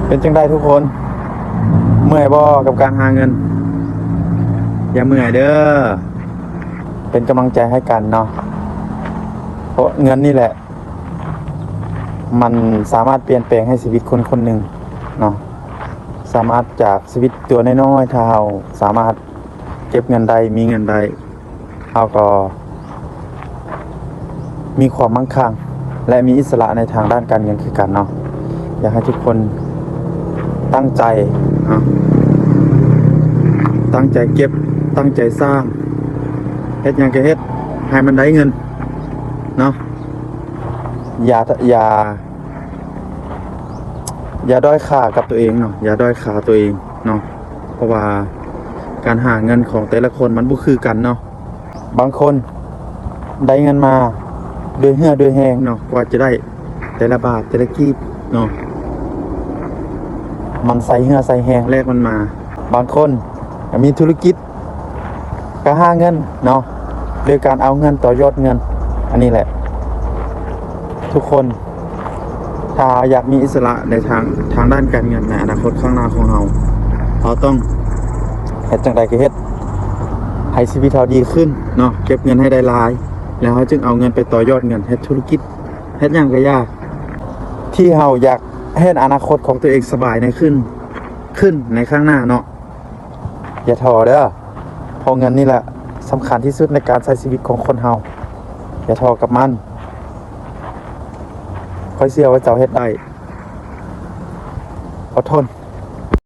เป็นจังได้ทุกคนเมื่อยบ่กับการหาเงินอย่าเมื่อยเด้อเป็นกำลังใจให้กันเนาะเพราะเงินนี่แหละมันสามารถเปลี่ยนแปลงให้ชีวิตคนคนหนึ่งเนาะสามารถจากชีวิตตัวน้อยๆถ้าเราสามารถเก็บเงินได้มีเงินได้เราก็มีความมั่งคั่งและมีอิสระในทางด้านการเงินคือกันเนาะอยากให้ทุกคนตั้งใจเนาะตั้งใจเก็บตั้งใจสร้างเฮ็ดหยังก็เฮ็ดให้มันได้เงินเนาะอย่าด้อยค่ากับตัวเองเนาะอย่าด้อยค่าตัวเองเนาะเพราะว่าการหาเงินของแต่ละคนมันบ่คือกันเนาะบางคนได้เงินมาด้วยเหือด้วยแหงเนาะกว่าจะได้แต่ละบาทแต่ละกีบเนาะมันใส่เหือใส่แหงแลกมันมาบางคนมีธุรกิจก็หาเงินเนาะโดยการเอาเงินต่อยอดเงินอันนี้แหละทุกคนถ้าอยากมีอิสระในทางด้านการเงินในอนาคตข้างหน้าของเราต้องเฮ็ดจังใดก็เฮ็ดให้ชีวิตเราดีขึ้นเนาะเก็บเงินให้ได้หลายแล้วเราจึงเอาเงินไปต่อยอดเงินเฮ็ดธุรกิจเฮ็ดหยังก็ยากที่เราอยากเฮ็ดอนาคตของตัวเองสบายในขึ้นในข้างหน้าเนาะอย่าท้อเด้อเพราะเงินนี่แหละสำคัญที่สุดในการใช้ชีวิตของคนเราอย่าท้อกับมันค่อยเชื่อว่าเจ้าเฮ็ดได้อดทน